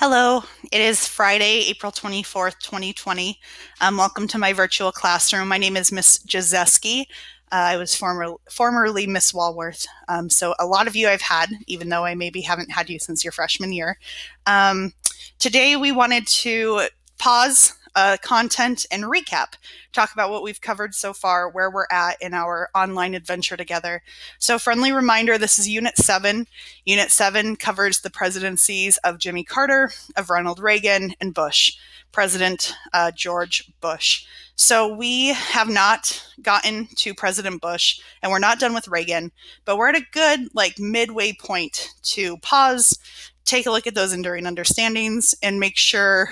Hello, it is Friday, April 24th, 2020. Welcome to my virtual classroom. My name is Miss Jazeski. I was formerly Miss Walworth. So a lot of you I've had, even though I maybe haven't had you since your freshman year. Today we wanted to pause content and recap, talk about what we've covered so far, where we're at in our online adventure together. So friendly reminder, this is Unit 7. Unit 7 covers the presidencies of Jimmy Carter, of Ronald Reagan, and Bush, President George Bush. So we have not gotten to President Bush, and we're not done with Reagan, but we're at a good midway point to pause, take a look at those enduring understandings, and make sure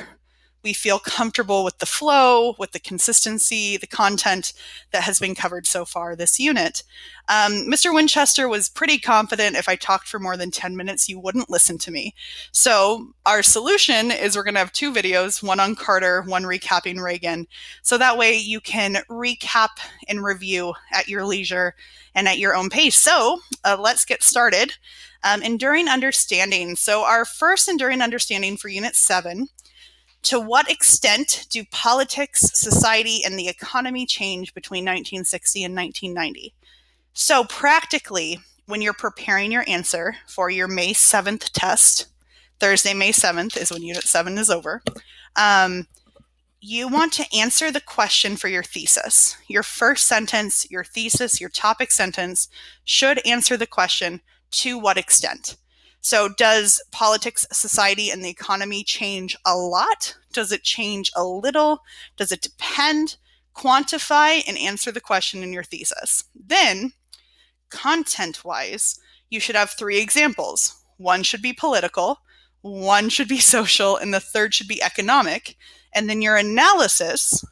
we feel comfortable with the flow, with the consistency, the content that has been covered so far this unit. Mr. Winchester was pretty confident if I talked for more than 10 minutes, you wouldn't listen to me. So our solution is we're going to have two videos, one on Carter, one recapping Reagan. So that way you can recap and review at your leisure and at your own pace. So let's get started. Enduring understanding. So our first enduring understanding for Unit 7. To what extent do politics, society, and the economy change between 1960 and 1990? So practically, when you're preparing your answer for your May 7th test, Thursday, May 7th is when Unit 7 is over, you want to answer the question for your thesis. Your first sentence, your thesis, your topic sentence should answer the question, to what extent? So does politics, society, and the economy change a lot? Does it change a little? Does it depend? Quantify and answer the question in your thesis. Then, content-wise, you should have 3 examples. One should be political, one should be social, and the third should be economic. And then your analysis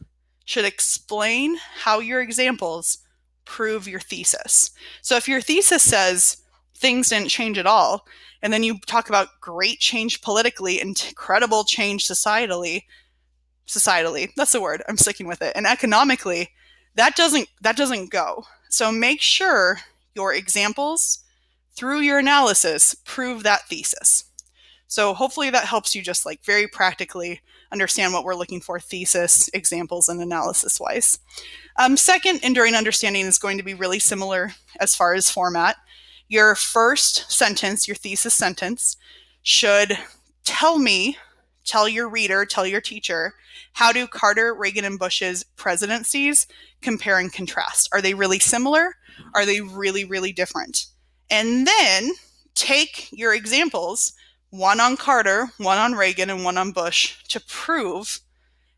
should explain how your examples prove your thesis. So if your thesis says things didn't change at all, and then you talk about great change politically, incredible change societally, that's the word, I'm sticking with it, and economically, that doesn't go. So make sure your examples, through your analysis, prove that thesis. So hopefully that helps you just very practically understand what we're looking for, thesis, examples, and analysis-wise. Second, enduring understanding is going to be really similar as far as format. Your first sentence, your thesis sentence, should tell your reader, tell your teacher, how do Carter, Reagan, and Bush's presidencies compare and contrast? Are they really similar? Are they really, really different? And then take your examples, one on Carter, one on Reagan, and one on Bush, to prove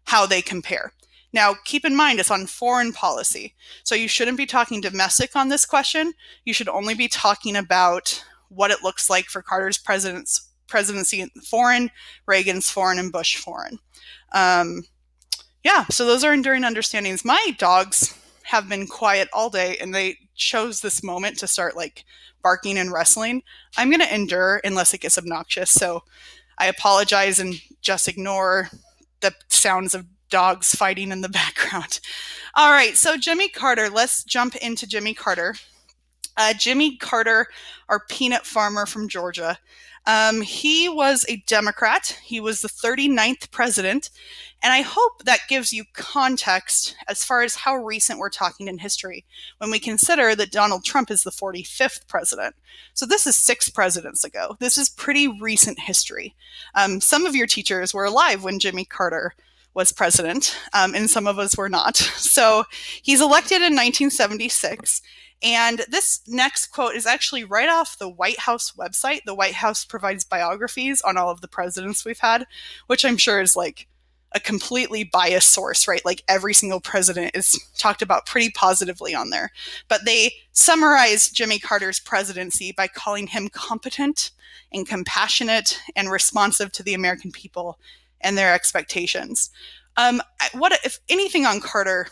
how they compare. Now, keep in mind, it's on foreign policy. So you shouldn't be talking domestic on this question. You should only be talking about what it looks like for Carter's presidency foreign, Reagan's foreign, and Bush foreign. So those are enduring understandings. My dogs have been quiet all day, and they chose this moment to start barking and wrestling. I'm going to endure unless it gets obnoxious. So I apologize and just ignore the sounds of dogs fighting in the background. All right, so Jimmy Carter, let's jump into Jimmy Carter. Jimmy Carter, our peanut farmer from Georgia. He was a Democrat. He was the 39th president. And I hope that gives you context as far as how recent we're talking in history when we consider that Donald Trump is the 45th president. So this is 6 presidents ago. This is pretty recent history. Some of your teachers were alive when Jimmy Carter was president, and some of us were not. So he's elected in 1976. And this next quote is actually right off the White House website. The White House provides biographies on all of the presidents we've had, which I'm sure is a completely biased source, right? Every single president is talked about pretty positively on there. But they summarize Jimmy Carter's presidency by calling him competent and compassionate and responsive to the American people and their expectations. What if anything on Carter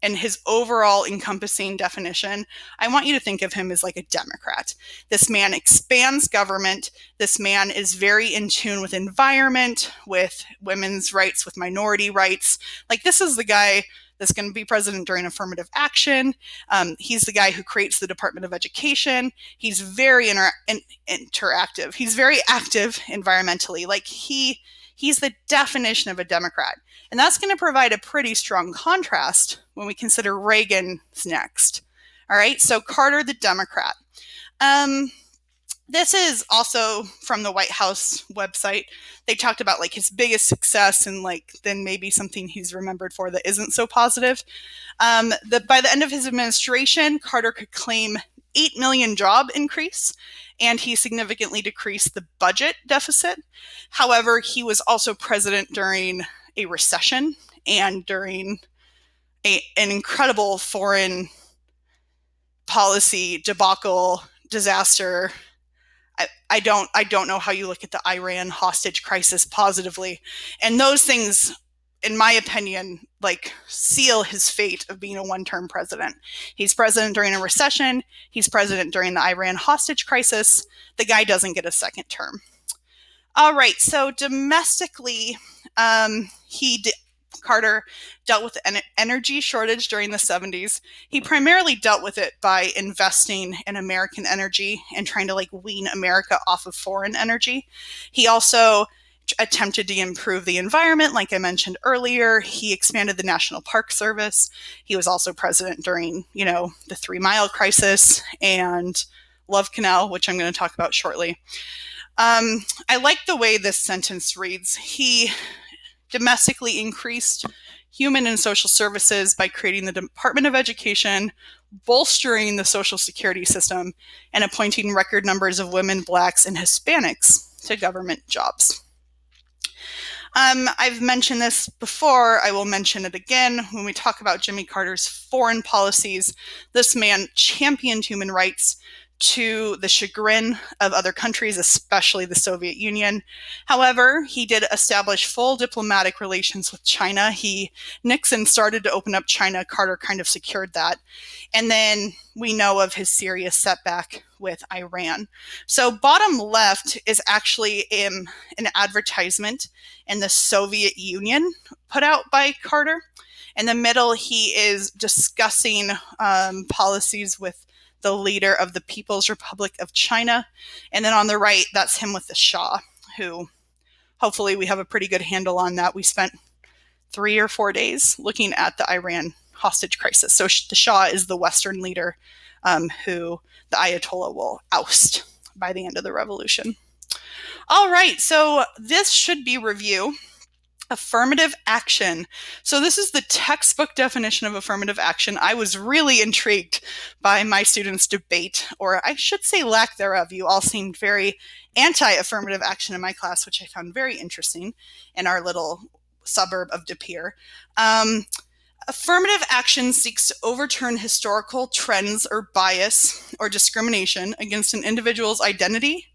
and his overall encompassing definition, I want you to think of him as a Democrat. This man expands government. This man is very in tune with environment, with women's rights, with minority rights. This is the guy that's going to be president during affirmative action. He's the guy who creates the Department of Education. He's very interactive. He's very active environmentally. Like he's the definition of a Democrat. And that's going to provide a pretty strong contrast when we consider Reagan's next. All right, so Carter, the Democrat. This is also from the White House website. They talked about like his biggest success and like then maybe something he's remembered for that isn't so positive. By the end of his administration, Carter could claim 8 million job increase, and he significantly decreased the budget deficit. However, he was also president during a recession and during an incredible foreign policy debacle, disaster. I don't know how you look at the Iran hostage crisis positively. And those things, in my opinion, like seal his fate of being a one-term president. He's president during a recession. He's president during the Iran hostage crisis. The guy doesn't get a second term. All right, so domestically, Carter dealt with an energy shortage during the 70s. He primarily dealt with it by investing in American energy and trying to like wean America off of foreign energy. He also attempted to improve the environment, like I mentioned earlier. He expanded the National Park Service. He was also president during, the 3 Mile crisis and Love Canal, which I'm going to talk about shortly. I like the way this sentence reads. He domestically increased human and social services by creating the Department of Education, bolstering the Social Security system, and appointing record numbers of women, Blacks, and Hispanics to government jobs. I've mentioned this before. I will mention it again. When we talk about Jimmy Carter's foreign policies, this man championed human rights to the chagrin of other countries, especially the Soviet Union. However, he did establish full diplomatic relations with China. Nixon started to open up China. Carter kind of secured that. And then we know of his serious setback with Iran. So bottom left is actually an advertisement in the Soviet Union put out by Carter. In the middle, he is discussing policies with the leader of the People's Republic of China. And then on the right, that's him with the Shah, who hopefully we have a pretty good handle on that. We spent 3 or 4 days looking at the Iran hostage crisis. So the Shah is the Western leader who the Ayatollah will oust by the end of the revolution. All right, so this should be review. Affirmative action. So this is the textbook definition of affirmative action. I was really intrigued by my students' debate, or I should say lack thereof. You all seemed very anti-affirmative action in my class, which I found very interesting in our little suburb of De Pere. Affirmative action seeks to overturn historical trends or bias or discrimination against an individual's identity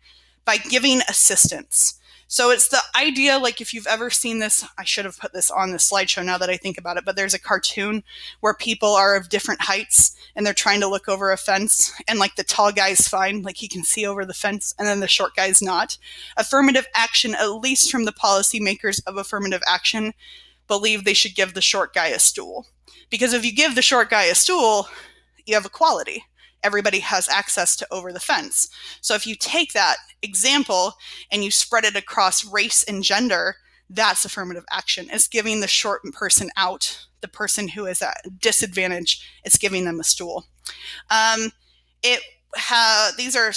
by giving assistance. So it's the idea, like if you've ever seen this, I should have put this on the slideshow now that I think about it, but there's a cartoon where people are of different heights and they're trying to look over a fence, and like the tall guy's fine, like he can see over the fence, and then the short guy's not. Affirmative action, at least from the policymakers of affirmative action, believe they should give the short guy a stool. Because if you give the short guy a stool, you have equality. Everybody has access to over the fence. So if you take that example and you spread it across race and gender, that's affirmative action. It's giving the short person out, the person who is at a disadvantage, it's giving them a stool. These are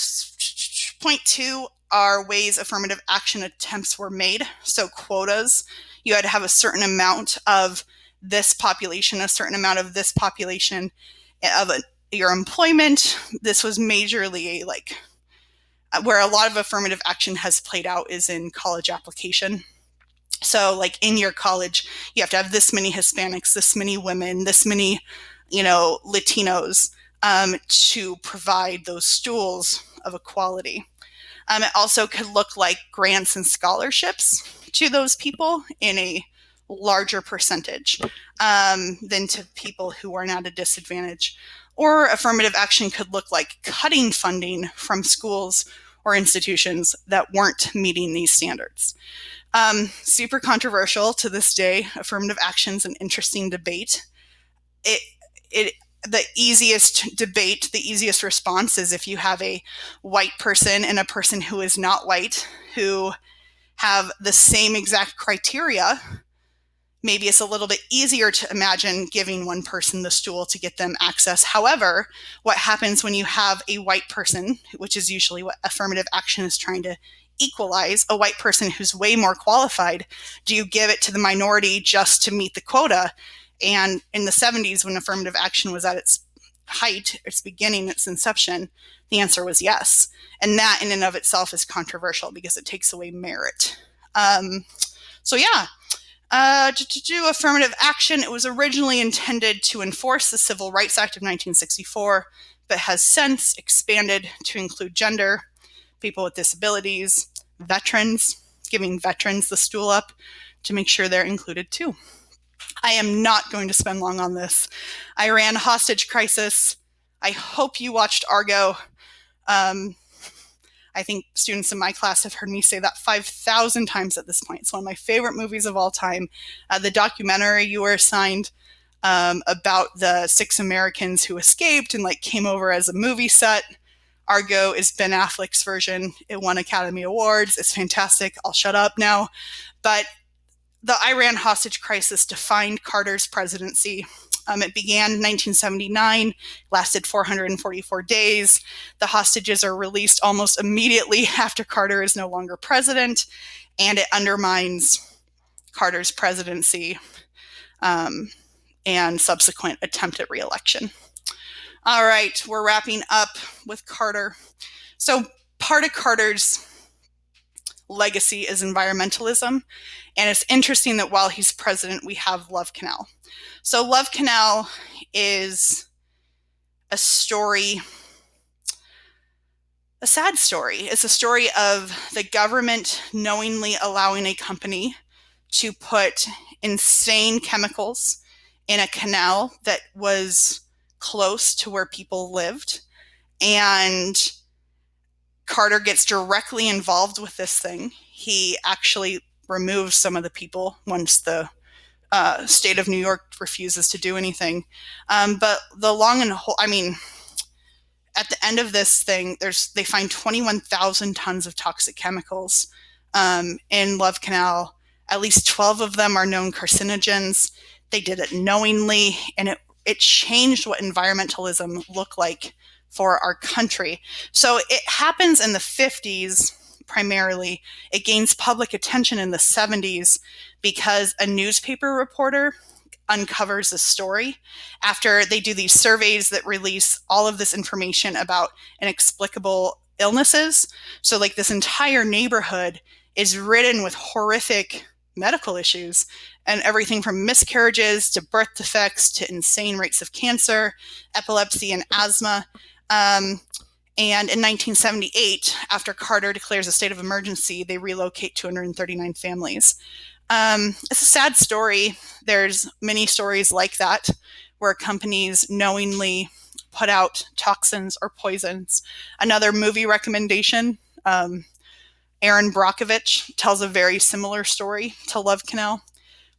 point 2 are ways affirmative action attempts were made. So quotas, you had to have a certain amount of this population, a certain amount of this population of your employment. This was majorly like where a lot of affirmative action has played out is in college application. So like in your college, you have to have this many Hispanics, this many women, this many, Latinos to provide those stools of equality. It also could look like grants and scholarships to those people in a larger percentage than to people who are not at a disadvantage. Or affirmative action could look like cutting funding from schools or institutions that weren't meeting these standards. Super controversial to this day. Affirmative action's an interesting debate. it it the easiest debate, the easiest response is if you have a white person and a person who is not white who have the same exact criteria. Maybe it's a little bit easier to imagine giving one person the stool to get them access. However, what happens when you have a white person, which is usually what affirmative action is trying to equalize, a white person who's way more qualified, do you give it to the minority just to meet the quota? And in the 70s, when affirmative action was at its height, its beginning, its inception, the answer was yes. And that in and of itself is controversial because it takes away merit. So yeah, to do affirmative action, it was originally intended to enforce the Civil Rights Act of 1964, but has since expanded to include gender, people with disabilities, veterans, giving veterans the stool up to make sure they're included too. I am not going to spend long on this. Iran hostage crisis. I hope you watched Argo. I think students in my class have heard me say that 5,000 times at this point. It's one of my favorite movies of all time. The documentary you were assigned about the 6 Americans who escaped and like came over as a movie set. Argo is Ben Affleck's version. It won Academy Awards. It's fantastic. I'll shut up now. But the Iran hostage crisis defined Carter's presidency. It began in 1979, lasted 444 days. The hostages are released almost immediately after Carter is no longer president, and it undermines Carter's presidency and subsequent attempt at re-election. All right, we're wrapping up with Carter. So part of Carter's legacy is environmentalism. And it's interesting that while he's president, we have Love Canal. So Love Canal is a story, a sad story. It's a story of the government knowingly allowing a company to put insane chemicals in a canal that was close to where people lived. And Carter gets directly involved with this thing. He actually removes some of the people once the state of New York refuses to do anything. But the long and whole, I mean, at the end of this thing, they find 21,000 tons of toxic chemicals in Love Canal. At least 12 of them are known carcinogens. They did it knowingly, and it changed what environmentalism looked like for our country. So it happens in the 50s primarily. It gains public attention in the 70s because a newspaper reporter uncovers a story after they do these surveys that release all of this information about inexplicable illnesses. So like this entire neighborhood is ridden with horrific medical issues, and everything from miscarriages to birth defects to insane rates of cancer, epilepsy, and asthma. And in 1978, after Carter declares a state of emergency, they relocate 239 families. It's a sad story. There's many stories like that where companies knowingly put out toxins or poisons. Another movie recommendation, Erin Brockovich tells a very similar story to Love Canal,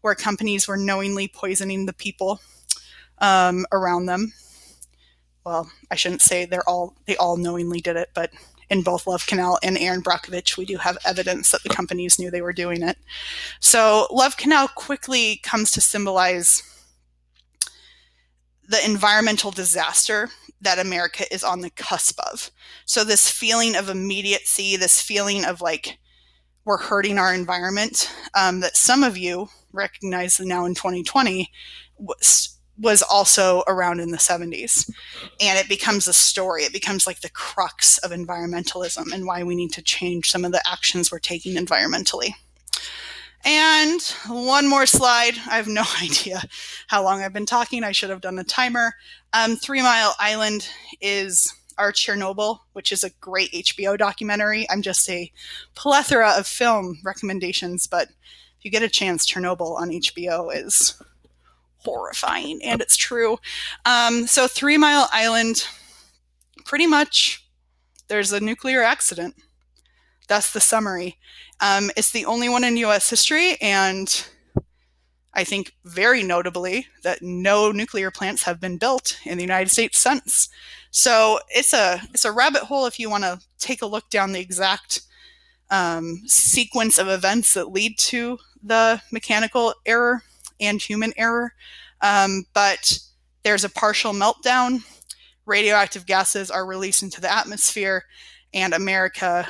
where companies were knowingly poisoning the people around them. Well, I shouldn't say they all knowingly did it, but in both Love Canal and Erin Brockovich, we do have evidence that the companies knew they were doing it. So Love Canal quickly comes to symbolize the environmental disaster that America is on the cusp of. So this feeling of immediacy, this feeling of like we're hurting our environment, that some of you recognize now in 2020 was also around in the 70s. And it becomes a story. It becomes like the crux of environmentalism and why we need to change some of the actions we're taking environmentally. And one more slide. I have no idea how long I've been talking. I should have done a timer. 3 Mile Island is our Chernobyl, which is a great HBO documentary. I'm just a plethora of film recommendations, but if you get a chance, Chernobyl on HBO is horrifying, and it's true. So 3 Mile Island, pretty much there's a nuclear accident. That's the summary. It's the only one in U.S. history, and I think very notably that no nuclear plants have been built in the United States since. So it's a rabbit hole if you want to take a look down the exact sequence of events that lead to the mechanical error and human error. But there's a partial meltdown. Radioactive gases are released into the atmosphere, and America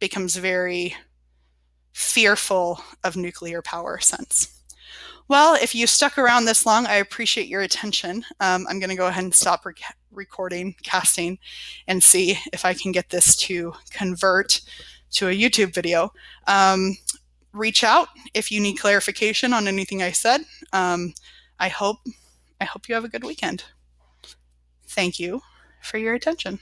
becomes very fearful of nuclear power since. Well, if you stuck around this long, I appreciate your attention. I'm going to go ahead and stop recording, casting, and see if I can get this to convert to a YouTube video. Reach out if you need clarification on anything I said. I hope you have a good weekend. Thank you for your attention.